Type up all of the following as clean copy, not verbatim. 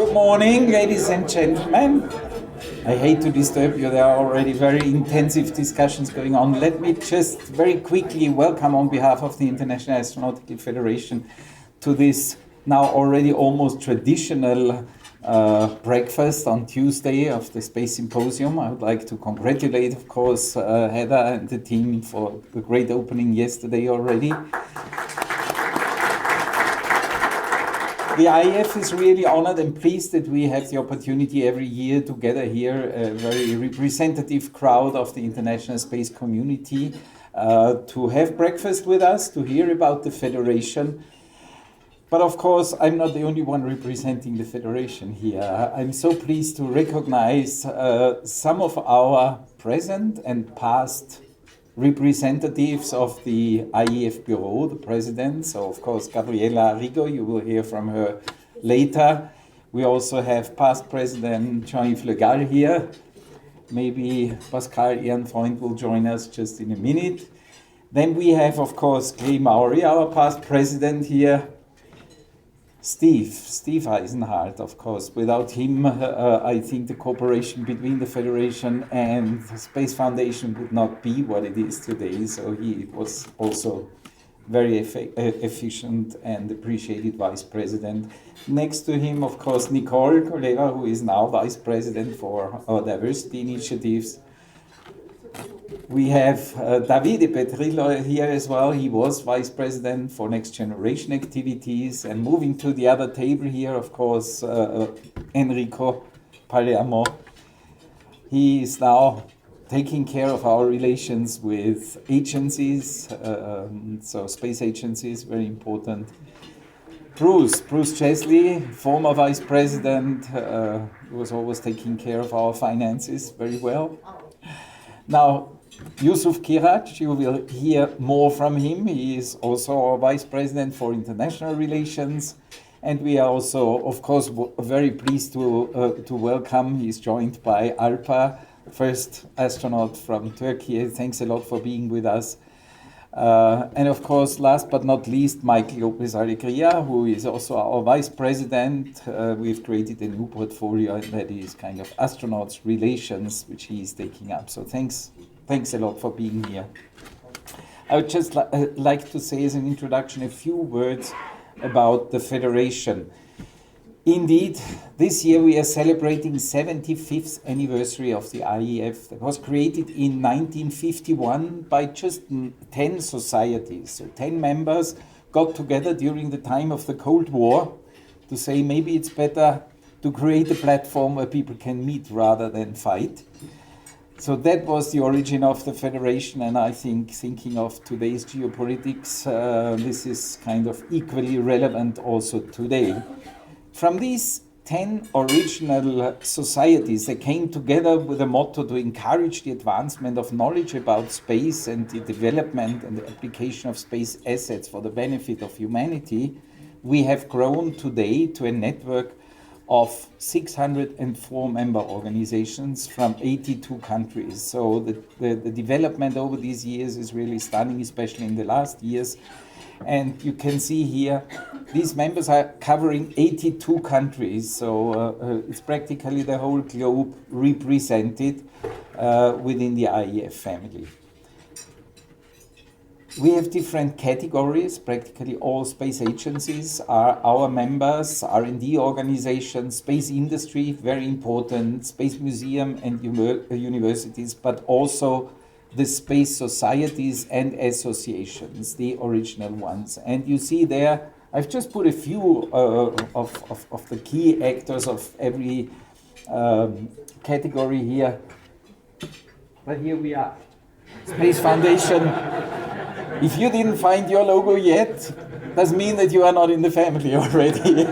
Good morning, ladies and gentlemen. I hate to disturb you, there are already very intensive discussions going on. Let me just very quickly welcome on behalf of the International Astronautical Federation to this now already almost traditional breakfast on Tuesday of the Space Symposium. I would like to congratulate, of course, Heather and the team for the great opening yesterday already. The IAF is really honored and pleased that we have the opportunity every year to gather here a very representative crowd of the international space community to have breakfast with us, to hear about the Federation. But of course, I'm not the only one representing the Federation here. I'm so pleased to recognize some of our present and past representatives of the IAF Bureau, the president. So, of course, Gabriela Arrigo, you will hear from her later. We also have past President Jean-Yves Le Gall here. Maybe Pascal Ehrenfreund will join us just in a minute. Then we have, of course, Clay Mowry, our past president here. Steve Eisenhardt, of course. Without him, I think the cooperation between the Federation and the Space Foundation would not be what it is today. So he was also very efficient and appreciated vice president. Next to him, of course, Nicole Koleva, who is now vice president for our diversity initiatives. We have Davide Petrillo here as well. He was Vice President for Next Generation Activities. And moving to the other table here, of course, Enrico Palermo. He is now taking care of our relations with agencies, so space agencies, very important. Bruce Chesley, former Vice President, was always taking care of our finances very well. Now, Yusuf Kiraj, you will hear more from him. He is also our Vice President for International Relations. And we are also, of course, very pleased to welcome. He's joined by Alpa, first astronaut from Turkey. Thanks a lot for being with us. And of course, last but not least, Michael Lopez Alegria, who is also our Vice President. We've created a new portfolio that is kind of astronauts relations, which he is taking up. So thanks a lot for being here. I would just like to say as an introduction a few words about the Federation. Indeed, this year we are celebrating 75th anniversary of the IAF that was created in 1951 by just 10 societies. So 10 members got together during the time of the Cold War to say maybe it's better to create a platform where people can meet rather than fight. So that was the origin of the Federation, and I think thinking of today's geopolitics, this is kind of equally relevant also today. From these 10 original societies, they came together with a motto to encourage the advancement of knowledge about space and the development and the application of space assets for the benefit of humanity. We have grown today to a network of 604 member organizations from 82 countries. So the development over these years is really stunning, especially in the last years. And you can see here, these members are covering 82 countries, so it's practically the whole globe represented within the IAF family. We have different categories. Practically all space agencies are our members, R&D organizations, space industry, very important, space museum and universities, but also the space societies and associations, the original ones. And you see there, I've just put a few of the key actors of every category here. But here we are. Space Foundation. If you didn't find your logo yet, doesn't mean that you are not in the family already.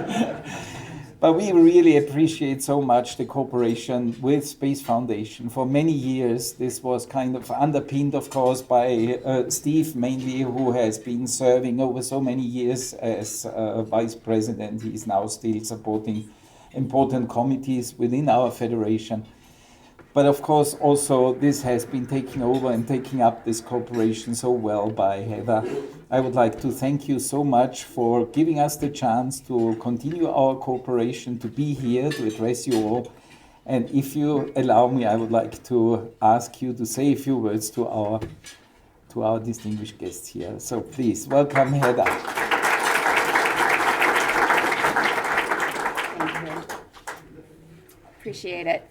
But we really appreciate so much the cooperation with Space Foundation. For many years, this was kind of underpinned, of course, by Steve mainly, who has been serving over so many years as vice president. He is now still supporting important committees within our federation. But of course, also this has been taken over and taking up this cooperation so well by Heather. I would like to thank you so much for giving us the chance to continue our cooperation, to be here, to address you all. And if you allow me, I would like to ask you to say a few words to our distinguished guests here. So please, welcome Heather. Thank you. Appreciate it.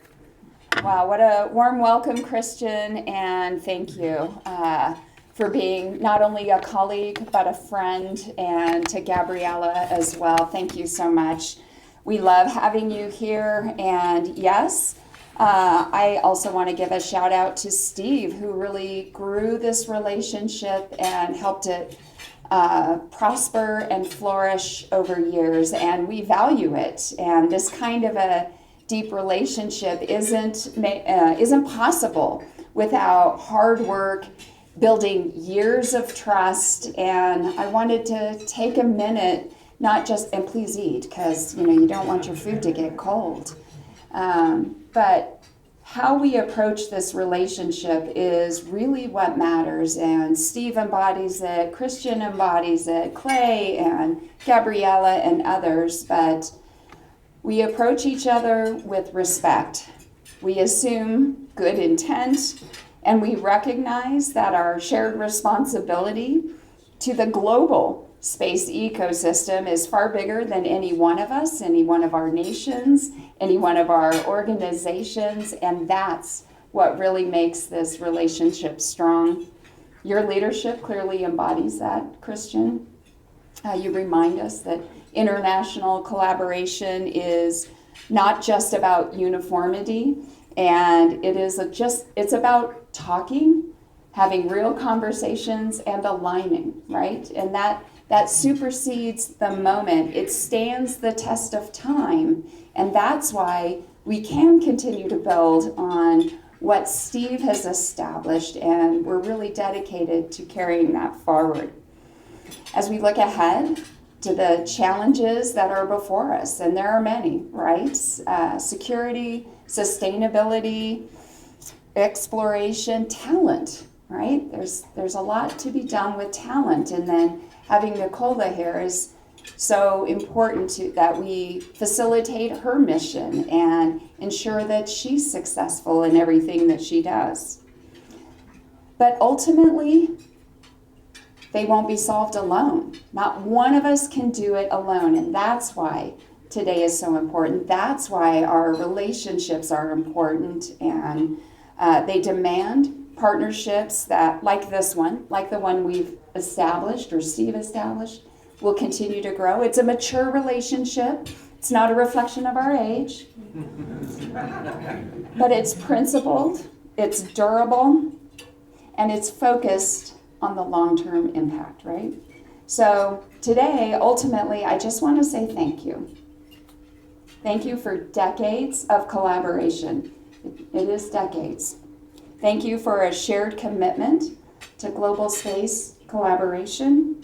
Wow, what a warm welcome, Christian, and thank you for being not only a colleague, but a friend, and to Gabriella as well. Thank you so much. We love having you here, and yes, I also want to give a shout out to Steve, who really grew this relationship and helped it prosper and flourish over years, and we value it. And this kind of a deep relationship isn't possible without hard work, building years of trust. And I wanted to take a minute, not just, and please eat, because you don't want your food to get cold, but how we approach this relationship is really what matters. And Steve embodies it, Christian embodies it, Clay and Gabriella and others, but we approach each other with respect. We assume good intent, and we recognize that our shared responsibility to the global space ecosystem is far bigger than any one of us, any one of our nations, any one of our organizations, and that's what really makes this relationship strong. Your leadership clearly embodies that, Christian. You remind us that international collaboration is not just about uniformity, and it's about talking, having real conversations, and aligning, right? And that supersedes the moment. It stands the test of time, and that's why we can continue to build on what Steve has established, and we're really dedicated to carrying that forward. As we look ahead to the challenges that are before us, and there are many, right? Security, sustainability, exploration, talent, right? There's a lot to be done with talent, and then having Nicola here is so important that we facilitate her mission and ensure that she's successful in everything that she does. But ultimately, they won't be solved alone. Not one of us can do it alone, and that's why today is so important. That's why our relationships are important, and they demand partnerships that, like this one, like the one we've established or Steve established, will continue to grow. It's a mature relationship. It's not a reflection of our age, but it's principled, it's durable, and it's focused on the long-term impact, right? So today, ultimately, I just want to say thank you. Thank you for decades of collaboration. It is decades. Thank you for a shared commitment to global space collaboration.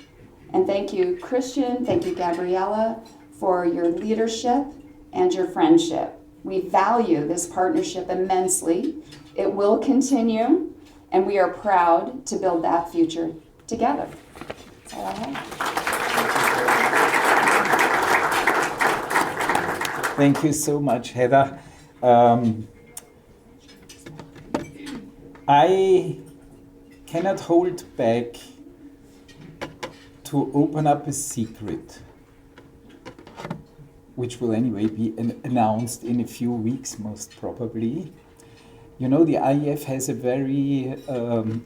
And thank you, Christian, thank you, Gabriella, for your leadership and your friendship. We value this partnership immensely. It will continue, and we are proud to build that future together. That's all I have. Thank you so much, Heather. I cannot hold back to open up a secret, which will anyway be announced in a few weeks, most probably. You know, the IAF has a very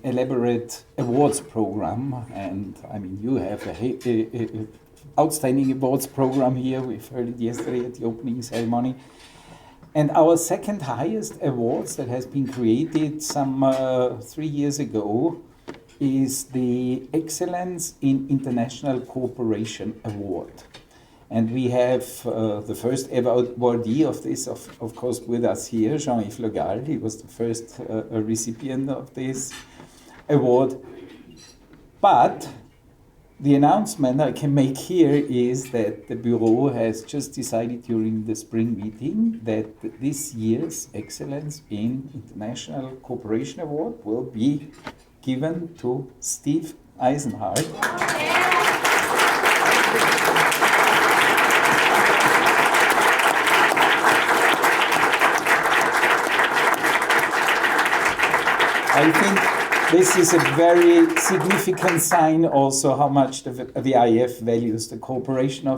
elaborate awards program, and I mean, you have a outstanding awards program here. We've heard it yesterday at the opening ceremony. And our second highest awards that has been created some 3 years ago is the Excellence in International Cooperation Award. And we have the first ever awardee of this, of course, with us here, Jean-Yves Le Gall. He was the first recipient of this award. But The announcement I can make here is that the Bureau has just decided during the spring meeting that this year's Excellence in International Cooperation Award will be given to Steve Eisenhardt. I think this is a very significant sign also how much the IAF values the cooperation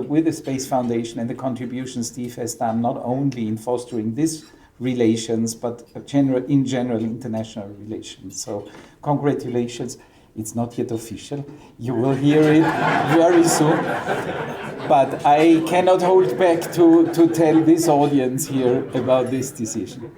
with the Space Foundation and the contribution Steve has done not only in fostering these relations but in general international relations. So congratulations. It's not yet official. You will hear it very soon. But I cannot hold back to tell this audience here about this decision.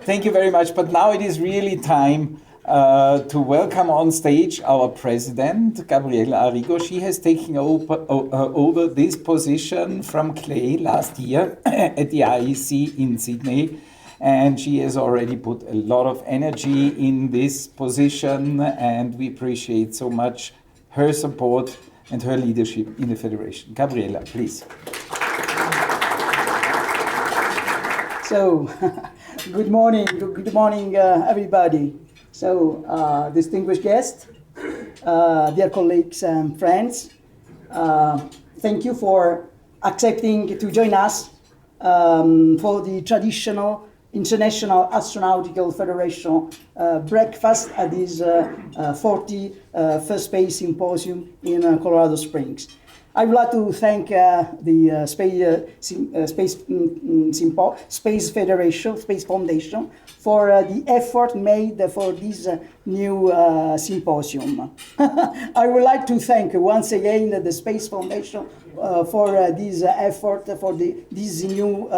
Thank you very much. But now it is really time to welcome on stage our president, Gabriela Arrigo. She has taken over this position from Clay last year at the IEC in Sydney. And she has already put a lot of energy in this position, and we appreciate so much her support and her leadership in the Federation. Gabriela, please. So, good morning, everybody. So, distinguished guests, dear colleagues and friends, thank you for accepting to join us for the traditional International Astronautical Federation breakfast at this 41st Space Symposium in Colorado Springs. I would like to thank the Space Federation, Space Foundation, for the effort made for this new symposium. I would like to thank once again the Space Foundation for this effort for this new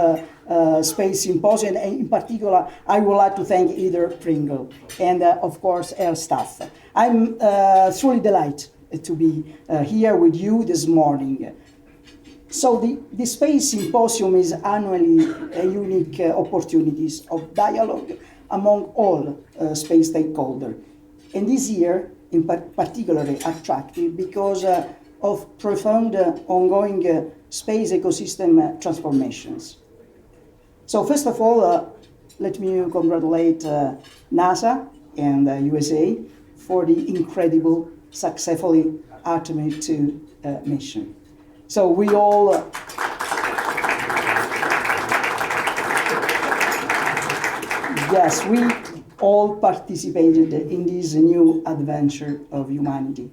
Space Symposium, and in particular, I would like to thank Heather Pringle and, of course, her staff. I'm truly delighted to be here with you this morning. So the Space Symposium is annually a unique opportunities of dialogue among all space stakeholders. And this year, in particularly attractive because of profound ongoing space ecosystem transformations. So first of all, let me congratulate NASA and USA for the incredible successfully Artemis II mission. So we all yes, we all participated in this new adventure of humanity.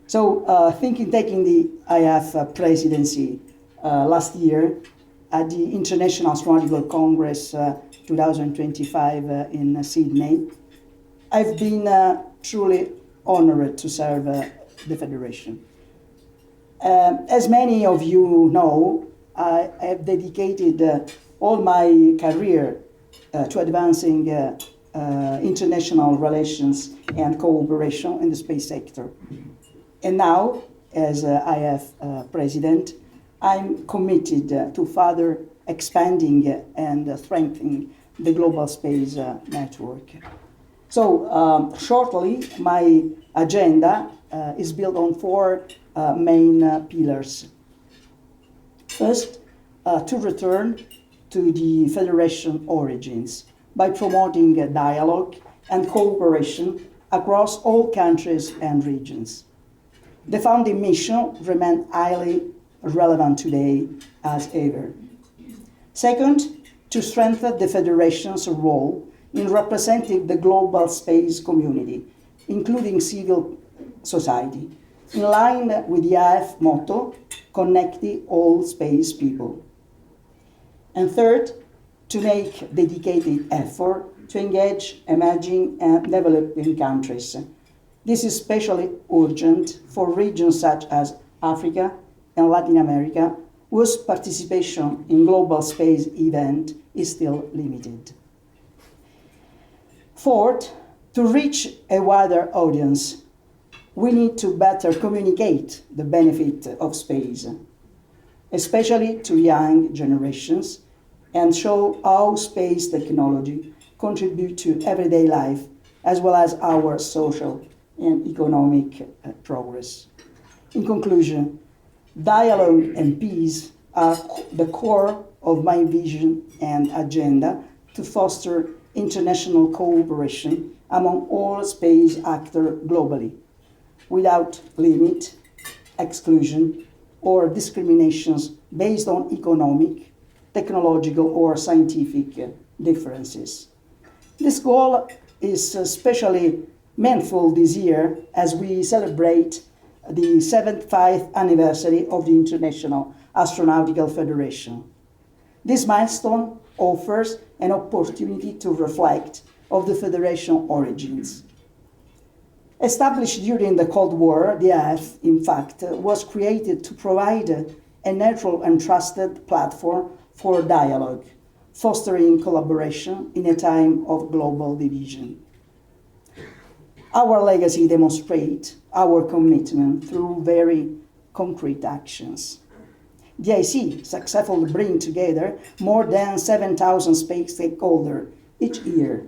So taking the IAF presidency last year at the International Astronautical Congress 2025 in Sydney, I've been truly honored to serve the Federation. As many of you know, I have dedicated all my career to advancing international relations and cooperation in the space sector. And now, as IAF president, I'm committed to further expanding and strengthening the global space network. So shortly, my agenda is built on four main pillars. First, to return to the Federation origins by promoting dialogue and cooperation across all countries and regions. The founding mission remains highly relevant today as ever. Second, to strengthen the Federation's role in representing the global space community, including civil society, in line with the IAF motto, connecting all space people. And third, to make dedicated effort to engage emerging and developing countries. This is especially urgent for regions such as Africa and Latin America, whose participation in global space events is still limited. Fourth, to reach a wider audience, we need to better communicate the benefit of space, especially to young generations, and show how space technology contributes to everyday life, as well as our social and economic progress. In conclusion, dialogue and peace are the core of my vision and agenda to foster international cooperation among all space actors globally, without limit, exclusion, or discriminations based on economic, technological, or scientific differences. This goal is especially meaningful this year as we celebrate the 75th anniversary of the International Astronautical Federation. This milestone offers an opportunity to reflect on the Federation origins. Established during the Cold War, the IAF, in fact, was created to provide a neutral and trusted platform for dialogue, fostering collaboration in a time of global division. Our legacy demonstrates our commitment through very concrete actions. The IC successfully brings together more than 7,000 space stakeholders each year,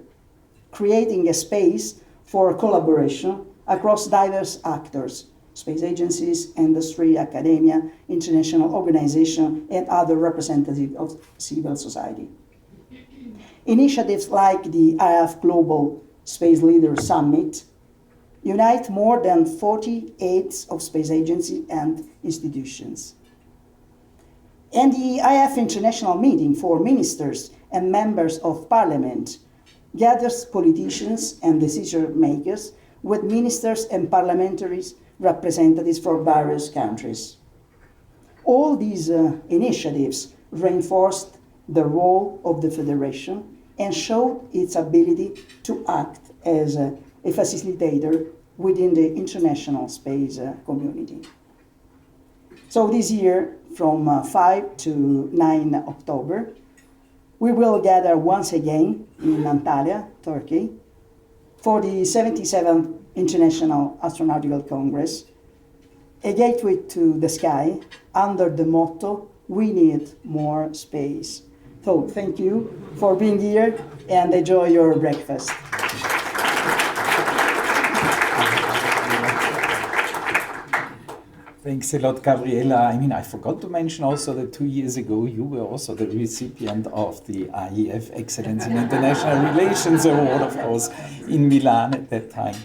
creating a space for collaboration across diverse actors, space agencies, industry, academia, international organizations, and other representatives of civil society. Initiatives like the IAF Global Space Leaders Summit unite more than 48 of space agencies and institutions. And the IAF International Meeting for Ministers and Members of Parliament gathers politicians and decision makers with ministers and parliamentary representatives from various countries. All these initiatives reinforced the role of the Federation and showed its ability to act as a facilitator within the international space community. So this year, from 5 to 9 October, we will gather once again in Antalya, Turkey, for the 77th International Astronautical Congress, a gateway to the sky under the motto, "We need more space." So thank you for being here and enjoy your breakfast. Thanks a lot, Gabriela. I mean, I forgot to mention also that 2 years ago you were also the recipient of the IAF Excellence in International Relations Award, of course, in Milan at that time.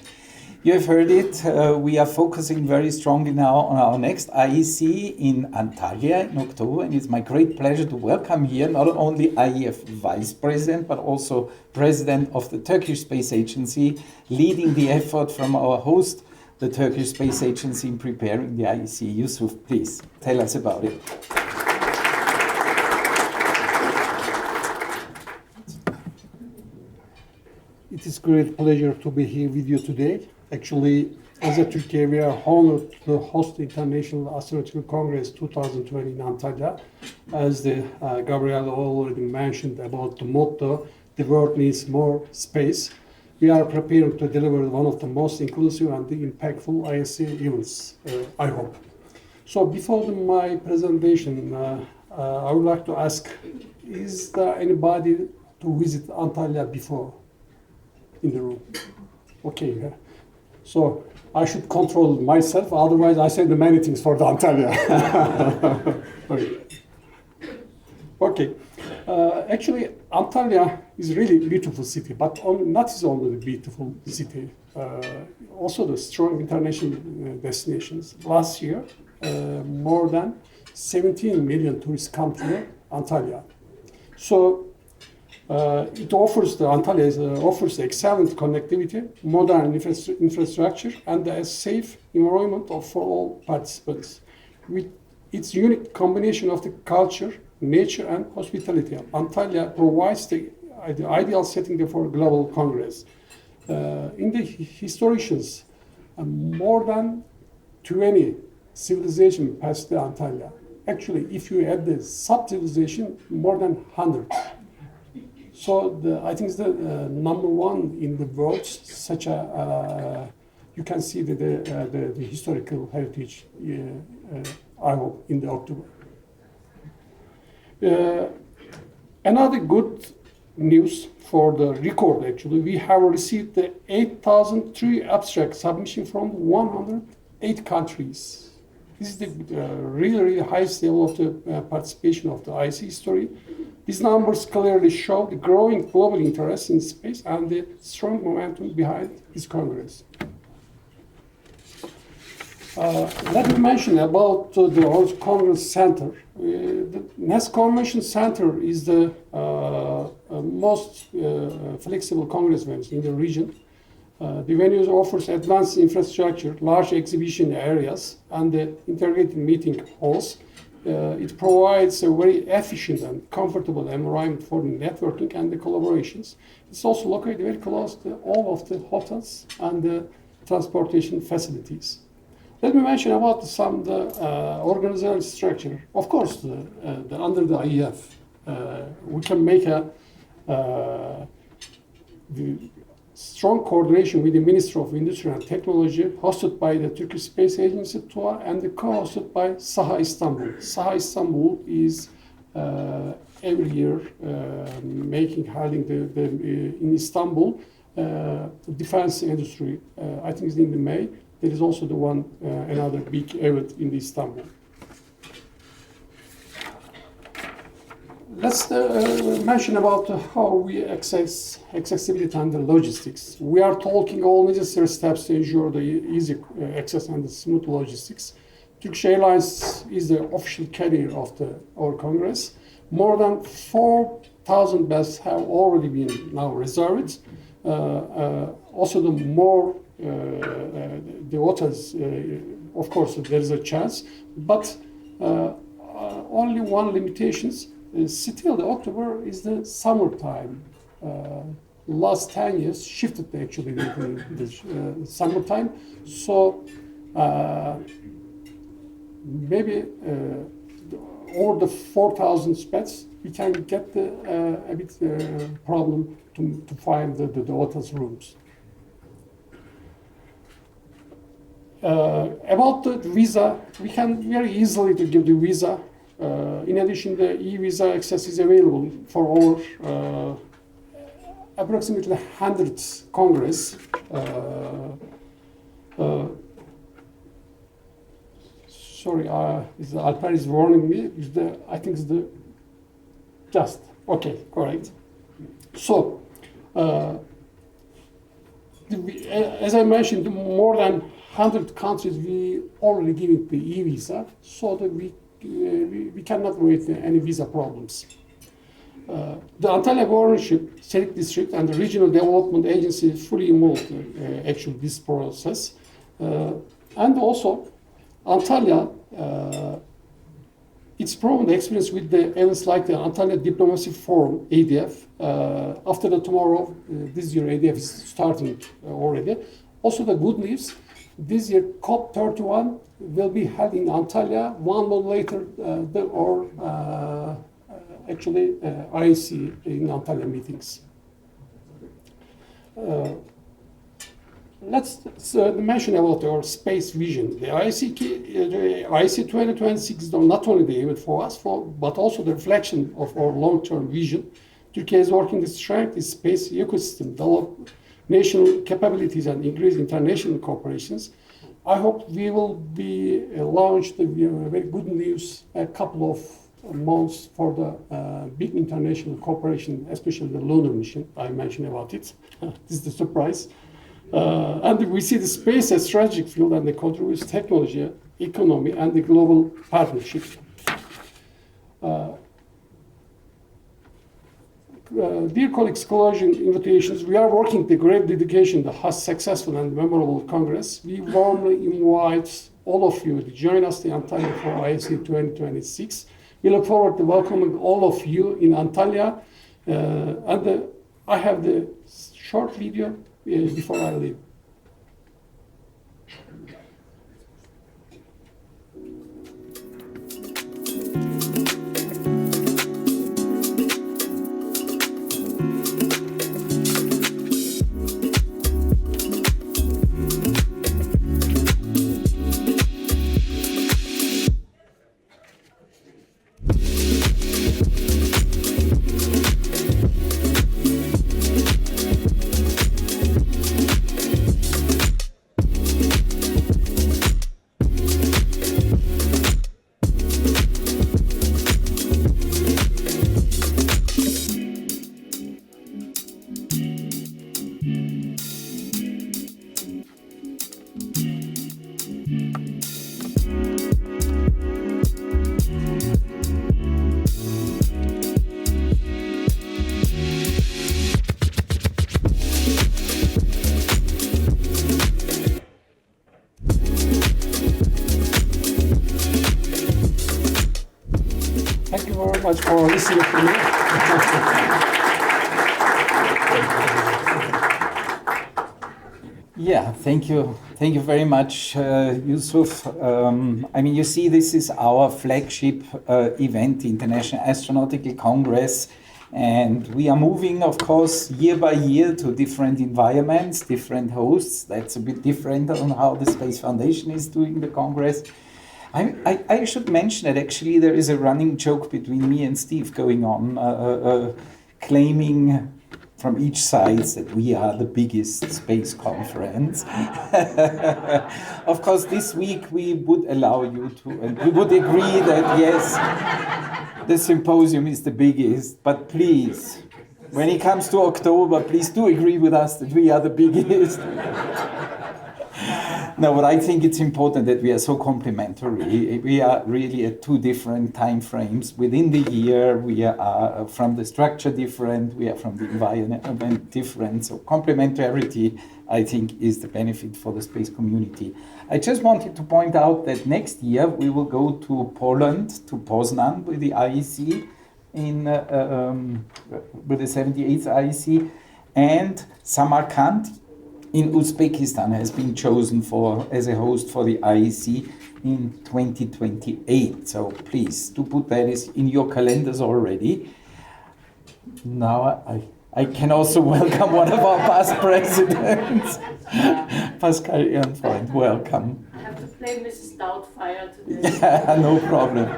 You have heard it. We are focusing very strongly now on our next IEC in Antalya in October, and it's my great pleasure to welcome here not only IAF Vice President, but also President of the Turkish Space Agency, leading the effort from our host, the Turkish Space Agency, in preparing the IEC. Yusuf, please tell us about it. It is a great pleasure to be here with you today. Actually, as a Turkey, we are honored to host the International Astronautical Congress 2020 in Antalya. As Gabriela already mentioned about the motto, the world needs more space. We are prepared to deliver one of the most inclusive and impactful ISC events, I hope. So before my presentation, I would like to ask, is there anybody to visit Antalya before in the room? Okay, so I should control myself, otherwise I say the many things for the Antalya. Okay. Actually, Antalya is really a beautiful city, but not only a beautiful city, also the strong international destinations. Last year, more than 17 million tourists come to Antalya. So Antalya offers excellent connectivity, modern infrastructure, and a safe environment for all participants. With its unique combination of the culture, nature, and hospitality, Antalya provides the ideal setting for global congress. In the historians, more than 20 civilizations passed the Antalya. Actually, if you add the sub-civilization, more than 100. So I think it's the number one in the world. Such a you can see the historical heritage. I hope in the October. Another good news for the record, actually, we have received the 8,003 abstract submission from 108 countries. This is the really highest level of the participation of the IC history. These numbers clearly show the growing global interest in space and the strong momentum behind this Congress. Let me mention about the Congress Center. The NES Convention Center is the most flexible Congress venue in the region. The venue offers advanced infrastructure, large exhibition areas, and integrated meeting halls. It provides a very efficient and comfortable environment for the networking and the collaborations. It's also located very close to all of the hotels and the transportation facilities. Let me mention about some organizational structure. Of course, under the IAF, we can make the strong coordination with the Ministry of Industry and Technology, hosted by the Turkish Space Agency TUA, and co-hosted by Saha Istanbul. Saha Istanbul is every year holding in Istanbul defense industry. I think it's in the May. There is also another big event in Istanbul. Let's mention about how we access accessibility and the logistics. We are taking all necessary steps to ensure the easy access and the smooth logistics. Turkish Airlines is the official carrier of our Congress. More than 4,000 beds have already been now reserved. Also, the hotels, of course, there is a chance, but only one limitation. Still, the October is the summertime. Last 10 years shifted actually the summertime. So maybe over the 4,000 beds, we can get a bit problem to find the hotels rooms. About the visa, we can very easily give the visa. In addition, the e-visa access is available for our approximately 100 Congress. Sorry, Alper is warning me. I think it's just okay, correct. So, as I mentioned, more than 100 countries we already giving the e-visa, so that we cannot wait any visa problems. The Antalya Governorship, Serik District, and the Regional Development Agency is fully involved in actually this process. And also, Antalya, its proven experience with the events like the Antalya Diplomacy Forum, ADF. After tomorrow, this year ADF is starting already. Also the good news, this year COP31 will be held in Antalya. 1 month later, IC in Antalya meetings. Let's mention about our space vision. The IC 2026 is not only the event for us, but also the reflection of our long-term vision. Turkey is working to strengthen its space ecosystem, develop national capabilities, and increase international cooperations. I hope we will be launched very good news a couple of months for the big international cooperation, especially the lunar mission. I mentioned about it. This is the surprise. And we see the space as strategic field, and it contributes technology, economy, and the global partnership. Dear colleagues, closing invitations, we are working with great dedication to host successful and memorable Congress. We warmly invite all of you to join us in Antalya for IAC 2026. We look forward to welcoming all of you in Antalya. I have the short video before I leave. much for listening to me. Yeah, thank you. Thank you very much, Yusuf. I mean, you see, this is our flagship event, the International Astronautical Congress. And we are moving, of course, year by year to different environments, different hosts. That's a bit different on how the Space Foundation is doing the Congress. I should mention that actually there is a running joke between me and Steve going on, claiming from each side that we are the biggest space conference. Of course, this week we would allow you to, and we would agree that yes, the Symposium is the biggest, but please, when it comes to October, please do agree with us that we are the biggest. No, but I think it's important that we are so complementary. We are really at two different time frames within the year. We are from the structure different, we are from the environment different. So complementarity, I think, is the benefit for the space community. I just wanted to point out that next year we will go to Poland, to Poznan with the IEC, with the 78th IEC, and Samarkand in Uzbekistan has been chosen as a host for the IEC in 2028. So please do put that in your calendars already. Now I can also welcome one of our past presidents, Pascal Ehrenfreund. Welcome. I have to play Mrs. Doubtfire today. Yeah, no problem.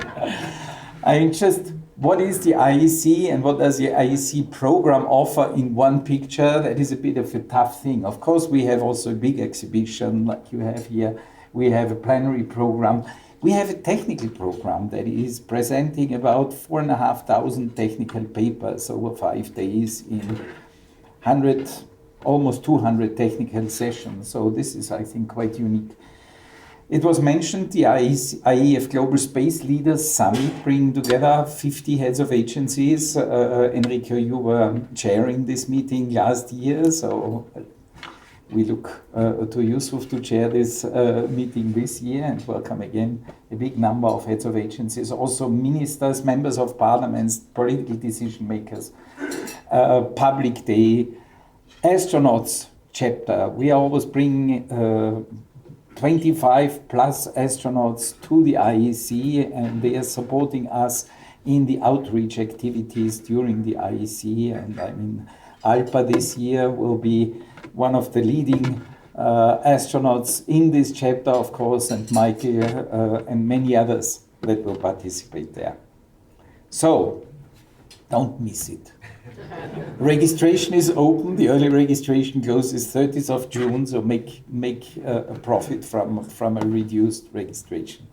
What is the IEC and what does the IEC program offer in one picture? That is a bit of a tough thing. Of course, we have also a big exhibition like you have here. We have a plenary program. We have a technical program that is presenting about 4,500 technical papers over 5 days in almost 200 technical sessions. So this is, I think, quite unique. It was mentioned the IAF Global Space Leaders Summit, bringing together 50 heads of agencies. Enrico, you were chairing this meeting last year, so we look to Yusuf to chair this meeting this year, and welcome again a big number of heads of agencies, also ministers, members of parliaments, political decision makers, public day, astronauts chapter. We are always bringing 25 plus astronauts to the IEC, and they are supporting us in the outreach activities during the IEC. And I mean, Alpa this year will be one of the leading astronauts in this chapter, of course, and Michael and many others that will participate there. So, don't miss it. Registration is open. The early registration closes 30th of June, so make a profit from a reduced registration.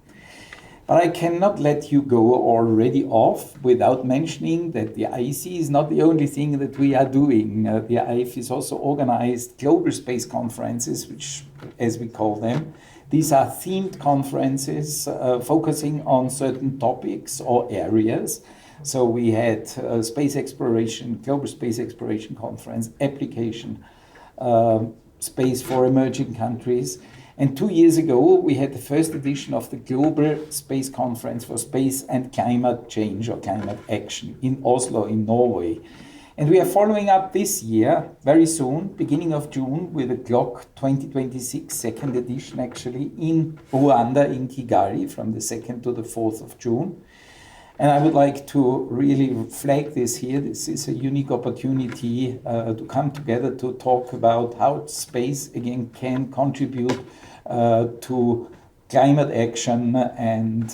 But I cannot let you go already off without mentioning that the IEC is not the only thing that we are doing. The IAF is also organized global space conferences, which, as we call them, these are themed conferences focusing on certain topics or areas. So we had space exploration, global space exploration conference, application, space for emerging countries. And 2 years ago, we had the first edition of the Global Space Conference for Space and Climate Change or Climate Action in Oslo, in Norway. And we are following up this year, very soon, beginning of June, with the GLOC 2026, second edition actually, in Rwanda, in Kigali, from the 2nd to the 4th of June. And I would like to really flag this here. This is a unique opportunity to come together to talk about how space, again, can contribute to climate action and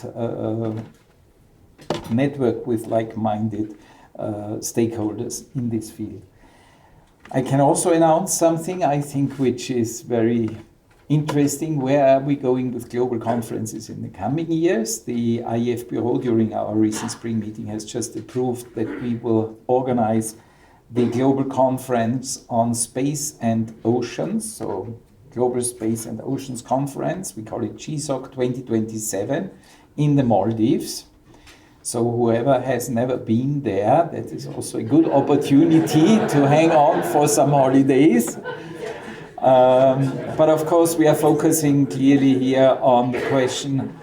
network with like-minded stakeholders in this field. I can also announce something, I think, which is very interesting. Where are we going with global conferences in the coming years? The IAF Bureau, during our recent spring meeting, has just approved that we will organize the global conference on space and oceans, so Global Space and Oceans Conference. We call it GSOC 2027 in the Maldives. So whoever has never been there, that is also a good opportunity to hang on for some holidays. But of course, we are focusing clearly here on the question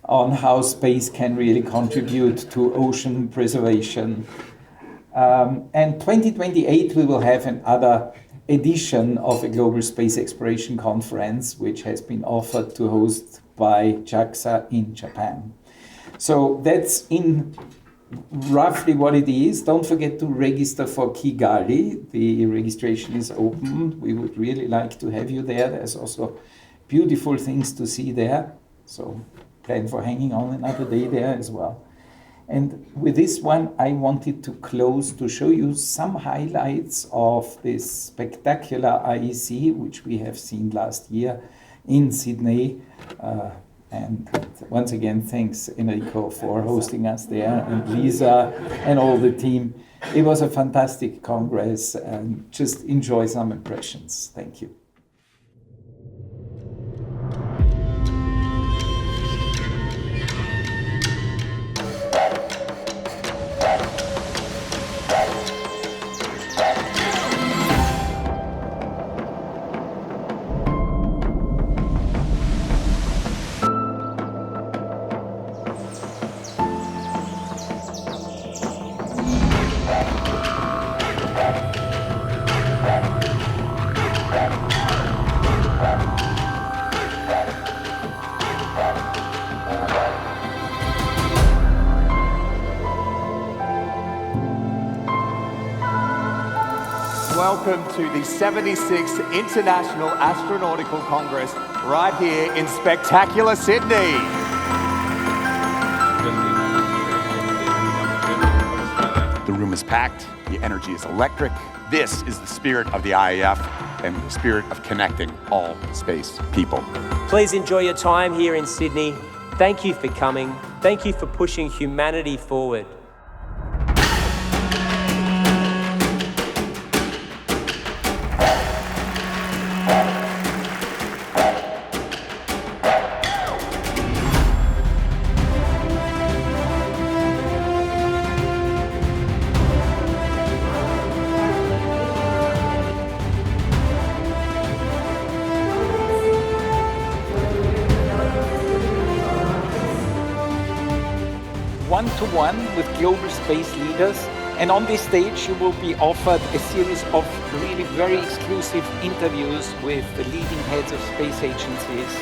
on how space can really contribute to ocean preservation. And 2028 we will have another edition of a Global Space Exploration Conference, which has been offered to host by JAXA in Japan. So that's in roughly what it is. Don't forget to register for Kigali. The registration is open. We would really like to have you there. There's also beautiful things to see there. So plan for hanging on another day there as well. And with this one, I wanted to close to show you some highlights of this spectacular IEC, which we have seen last year in Sydney. And once again, thanks Enrico for hosting us there, and Lisa and all the team. It was a fantastic congress, and just enjoy some impressions. Thank you. Welcome to the 76th International Astronautical Congress right here in spectacular Sydney. The room is packed, the energy is electric. This is the spirit of the IAF and the spirit of connecting all space people. Please enjoy your time here in Sydney. Thank you for coming. Thank you for pushing humanity forward. One-to-one with global space leaders, and on this stage you will be offered a series of really very exclusive interviews with the leading heads of space agencies.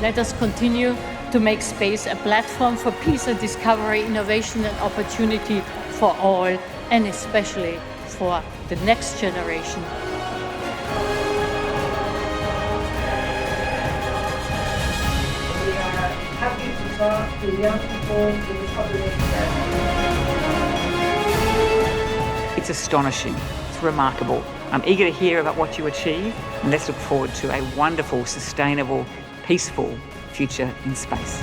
Let us continue to make space a platform for peace and discovery, innovation and opportunity for all, and especially for the next generation. We are happy to talk to young people, to the public. It's astonishing. It's remarkable. I'm eager to hear about what you achieve, and let's look forward to a wonderful, sustainable, peaceful future in space.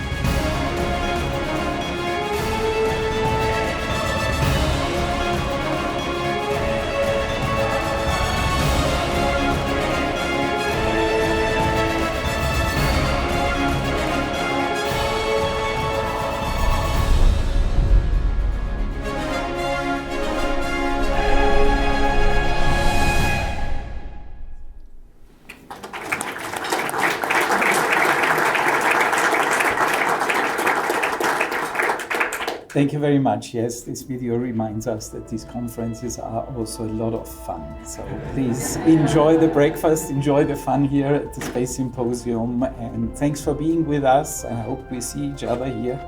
Thank you very much. Yes, this video reminds us that these conferences are also a lot of fun. So please enjoy the breakfast, enjoy the fun here at the Space Symposium, and thanks for being with us. I hope we see each other here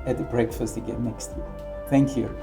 at the breakfast again next year. Thank you.